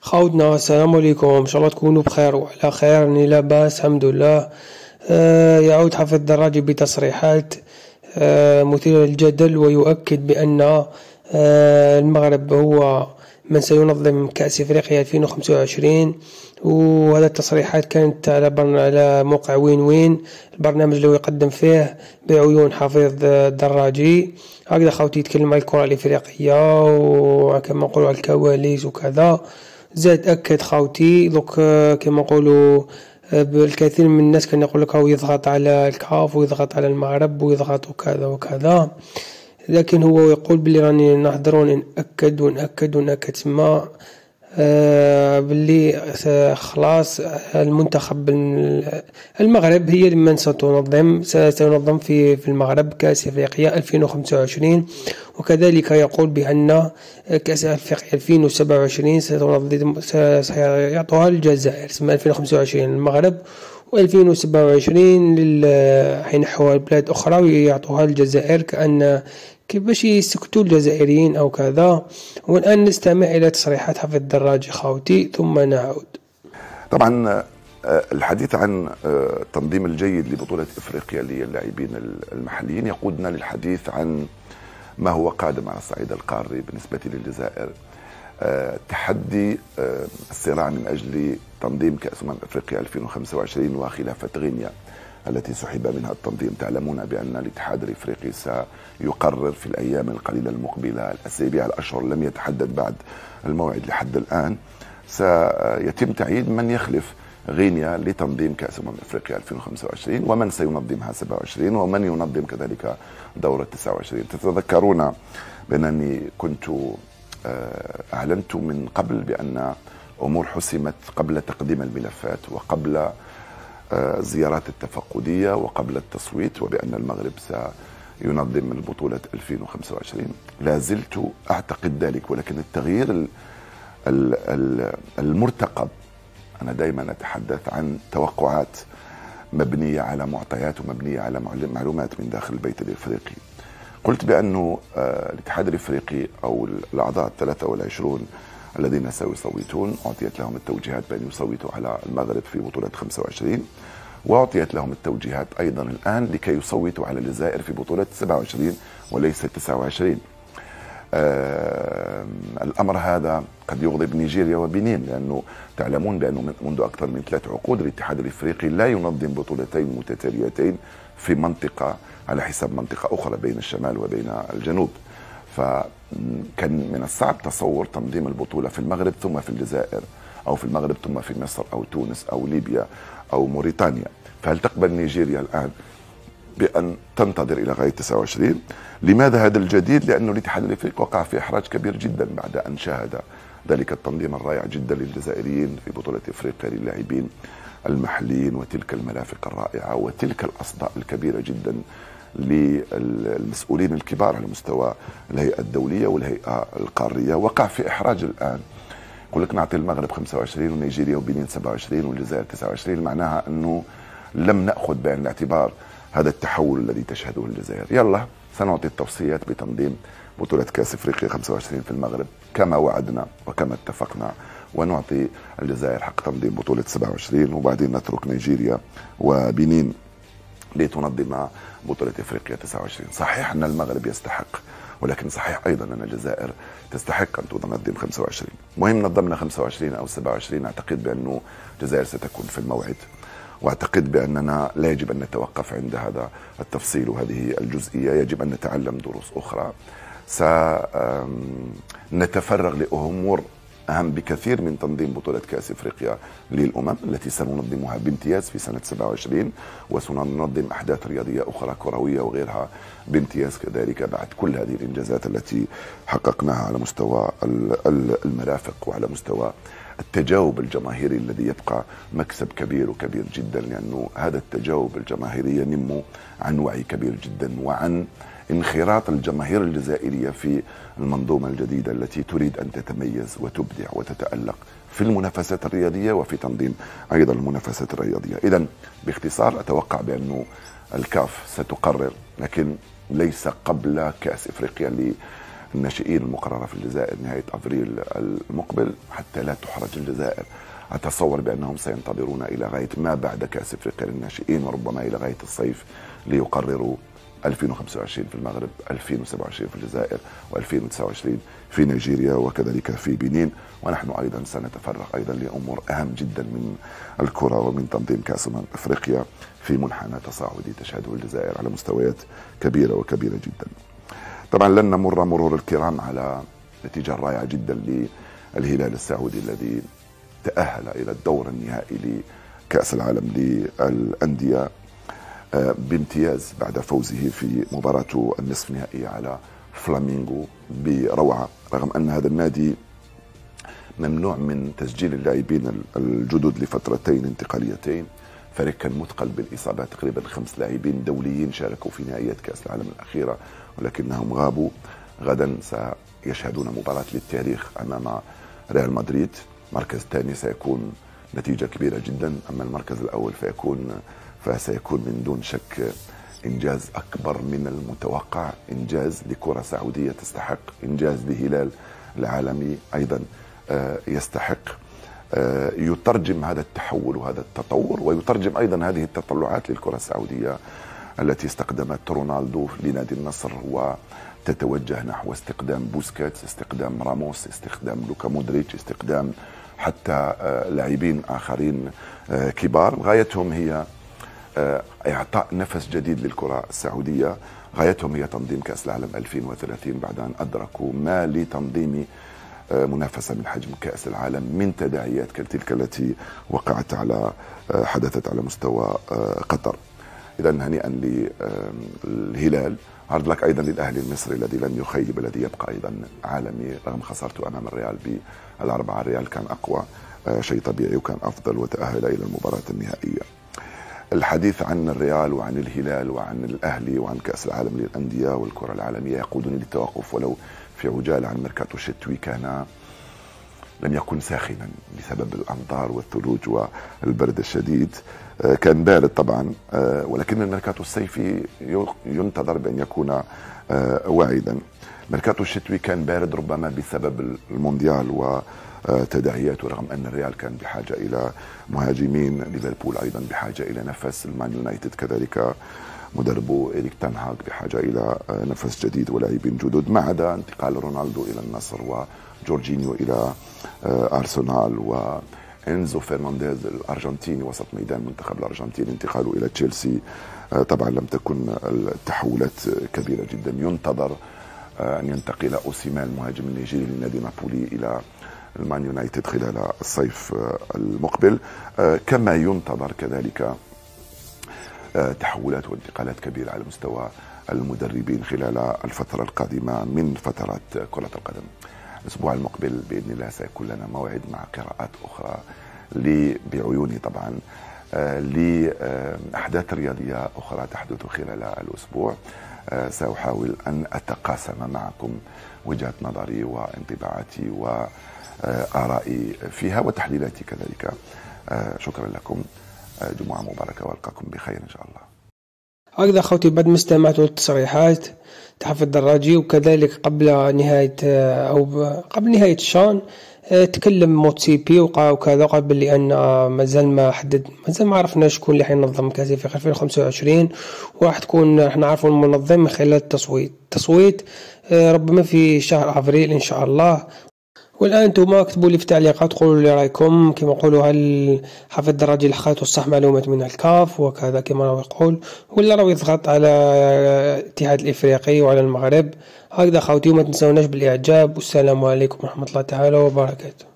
خاوتنا السلام عليكم، ان شاء الله تكونوا بخير وعلى خير. راني لاباس الحمد لله. يعود حفيظ الدراجي بتصريحات مثيرة للجدل، ويؤكد بأن المغرب هو من سينظم كأس افريقيا 2025. وهذه التصريحات كانت على موقع وين وين، البرنامج اللي يقدم فيه بعيون حفيظ الدراجي. هكذا خاوتي يتكلم عن الكرة الافريقية وكما نقولوا على الكواليس وكذا. زاد أكد خاوتي دوك كما نقولوا بالكثير من الناس كان يقول لك هو يضغط على الكاف ويضغط على المغرب ويضغط وكذا وكذا، لكن هو يقول بلي راني نحضرون نأكد ونأكد ونأكد تما باللي خلاص المنتخب المغرب هي من ستنظم في المغرب كأس افريقيا 2025. وكذلك يقول بأن كأس افريقيا 2027 سيعطوها للجزائر، ثم 2025 المغرب و2027 حينحوها لبلاد أخرى ويعطوها للجزائر كأن باش يسكتوا الجزائريين أو كذا. والآن نستمع إلى تصريحات حفيظ الدراجي خاوتي ثم نعود. طبعا الحديث عن التنظيم الجيد لبطولة افريقيا للاعبين المحليين يقودنا للحديث عن ما هو قادم على الصعيد القاري بالنسبة للجزائر. تحدي الصراع من أجل تنظيم كأس افريقيا 2025 وخلافة غينيا التي سحب منها التنظيم. تعلمون بأن الاتحاد الافريقي سيقرر في الايام القليلة المقبلة، الاسابيع الاشهر، لم يتحدد بعد الموعد لحد الان، سيتم تعيين من يخلف غينيا لتنظيم كأس افريقيا 2025 ومن سينظمها 27 ومن ينظم كذلك دورة 29. تتذكرون بأنني كنت اعلنت من قبل بأن امور حسمت قبل تقديم الملفات وقبل الزيارات التفقدية وقبل التصويت، وبأن المغرب سينظم البطولة 2025. لا زلت أعتقد ذلك، ولكن التغيير المرتقب، أنا دائما أتحدث عن توقعات مبنية على معطيات ومبنية على معلومات من داخل البيت الإفريقي. قلت بأنه الاتحاد الإفريقي أو الأعضاء 23 الذين سيصوتون أعطيت لهم التوجيهات بأن يصوتوا على المغرب في بطولة 25، وأعطيت لهم التوجيهات أيضا الآن لكي يصوتوا على الجزائر في بطولة 27 وليس 29. الأمر هذا قد يغضب نيجيريا وبنين، لأنه تعلمون بأنه منذ أكثر من 3 عقود الاتحاد الإفريقي لا ينظم بطولتين متتاليتين في منطقة على حساب منطقة أخرى بين الشمال وبين الجنوب. فكان من الصعب تصور تنظيم البطولة في المغرب ثم في الجزائر، أو في المغرب ثم في مصر أو تونس أو ليبيا أو موريتانيا. فهل تقبل نيجيريا الآن بأن تنتظر إلى غاية 29؟ لماذا هذا الجديد؟ لأنه الاتحاد الافريقي وقع في إحراج كبير جدا بعد أن شاهد ذلك التنظيم الرائع جدا للجزائريين في بطولة افريقيا للاعبين المحليين، وتلك المرافق الرائعة وتلك الأصداء الكبيرة جدا للمسؤولين الكبار على مستوى الهيئة الدولية والهيئة القارية. وقع في إحراج الآن، يقول لك نعطي المغرب 25 ونيجيريا وبنين 27 والجزائر 29، معناها أنه لم نأخذ بعين الاعتبار هذا التحول الذي تشهده الجزائر. يلا سنعطي التوصيات بتنظيم بطولة كأس افريقيا 25 في المغرب كما وعدنا وكما اتفقنا، ونعطي الجزائر حق تنظيم بطولة 27، وبعدين نترك نيجيريا وبنين لتنظم بطولة افريقيا 29. صحيح ان المغرب يستحق، ولكن صحيح ايضا ان الجزائر تستحق ان تنظم 25. مهم نظمنا 25 او 27، اعتقد بانه الجزائر ستكون في الموعد، واعتقد باننا لا يجب ان نتوقف عند هذا التفصيل وهذه الجزئية، يجب ان نتعلم دروس اخرى. سنتفرغ لامور أهم بكثير من تنظيم بطولة كأس افريقيا للأمم التي سننظمها بامتياز في سنة 27، وسننظم أحداث رياضية أخرى كروية وغيرها بامتياز كذلك بعد كل هذه الإنجازات التي حققناها على مستوى المرافق وعلى مستوى التجاوب الجماهيري الذي يبقى مكسب كبير وكبير جدا، لأنه هذا التجاوب الجماهيري ينم عن وعي كبير جدا وعن انخراط الجماهير الجزائرية في المنظومة الجديدة التي تريد أن تتميز وتبدع وتتألق في المنافسات الرياضية وفي تنظيم أيضا المنافسات الرياضية. إذن باختصار أتوقع بأنه الكاف ستقرر، لكن ليس قبل كأس افريقيا الناشئين المقررة في الجزائر نهاية أفريل المقبل حتى لا تحرج الجزائر. أتصور بأنهم سينتظرون إلى غاية ما بعد كأس أفريقيا للناشئين، وربما إلى غاية الصيف ليقرروا 2025 في المغرب، 2027 في الجزائر، و2029 في نيجيريا وكذلك في بنين. ونحن أيضا سنتفرغ أيضا لأمور أهم جدا من الكرة ومن تنظيم كأس أفريقيا في منحنى تصاعدي تشهده الجزائر على مستويات كبيرة وكبيرة جدا. طبعا لن نمر مرور الكرام على نتيجة رائعة جدا للهلال السعودي الذي تأهل إلى الدور النهائي لكأس العالم للأندية بامتياز بعد فوزه في مباراته النصف نهائية على فلامينغو بروعة، رغم أن هذا النادي ممنوع من تسجيل اللاعبين الجدد لفترتين انتقاليتين. فريق كان مثقل بالإصابات، تقريبا 5 لاعبين دوليين شاركوا في نهائيات كأس العالم الأخيرة ولكنهم غابوا. غدا سيشهدون مباراة للتاريخ أمام ريال مدريد. المركز الثاني سيكون نتيجة كبيرة جدا، أما المركز الأول فسيكون من دون شك إنجاز أكبر من المتوقع، إنجاز لكرة سعودية تستحق، إنجاز لهلال العالمي أيضا يستحق. يترجم هذا التحول وهذا التطور، ويترجم أيضا هذه التطلعات للكرة السعودية التي استخدمت رونالدو لنادي النصر وتتوجه نحو استخدام بوسكيتس، استخدام راموس، استخدام لوكا مودريتش، استخدام حتى لاعبين آخرين كبار. غايتهم هي إعطاء نفس جديد للكرة السعودية، غايتهم هي تنظيم كأس العالم 2030 بعد أن أدركوا ما لتنظيم منافسة من حجم كأس العالم من تداعيات كتلك التي حدثت على مستوى قطر. إذا هنيئا للهلال، هارد لك أيضا للأهلي المصري الذي لن يخيب، الذي يبقى أيضا عالمي رغم خسارته أمام الريال بالأربعة. الريال كان أقوى، شيء طبيعي، وكان أفضل وتأهل إلى المباراة النهائية. الحديث عن الريال وعن الهلال وعن الأهلي وعن كأس العالم للأندية والكرة العالمية يقودني للتوقف ولو في عجالة عن ميركاتو الشتوي. لم يكن ساخنا بسبب الأمطار والثلوج والبرد الشديد، كان بارد طبعا، ولكن الميركاتو الصيفي ينتظر بأن يكون واعدا. ميركاتو الشتوي كان بارد ربما بسبب المونديال وتداعياته، رغم أن الريال كان بحاجة إلى مهاجمين، ليفربول أيضا بحاجة إلى نفس، المان يونايتد كذلك مدربه إريك تان هاغ بحاجة إلى نفس جديد ولاعبين جدد، ما عدا انتقال رونالدو إلى النصر وجورجينيو إلى أرسنال وإنزو فرنانديز الأرجنتيني وسط ميدان منتخب الأرجنتين انتقاله إلى تشيلسي. طبعا لم تكن التحولات كبيرة جدا. ينتظر أن ينتقل أوسيمان المهاجم النيجيري لنادي نابولي إلى المان يونايتد خلال الصيف المقبل، كما ينتظر كذلك تحولات وانتقالات كبيرة على مستوى المدربين خلال الفترة القادمة من فترات كرة القدم. الأسبوع المقبل بإذن الله سيكون لنا موعد مع قراءات أخرى بعيوني طبعا لأحداث رياضية أخرى تحدث خلال الأسبوع. سأحاول أن أتقاسم معكم وجهة نظري وانطباعاتي وآرائي فيها وتحليلاتي كذلك. شكرا لكم، جمعة مباركة وألقاكم بخير إن شاء الله. هكذا أخوتي، بعد ما استمعتوا للتصريحات تحف الدراجي، وكذلك قبل نهاية الشان تكلم موتسيبي وكذا، قال بلي أن مازال ما عرفنا شكون اللي حينظم كأس أفريقيا 2025، وراح نعرفوا المنظم من خلال التصويت ربما في شهر أفريل إن شاء الله. والآن انتم اكتبوا لي في التعليقات، قولوا لي رايكم. كما يقولوا هل حفظ الدراجي لحقاتوا الصح معلومات من الكاف وكذا كما راهو يقول، ولا راهو يضغط على الاتحاد الافريقي وعلى المغرب. هكذا خوتي، وما تنسوناش بالاعجاب، والسلام عليكم ورحمه الله تعالى وبركاته.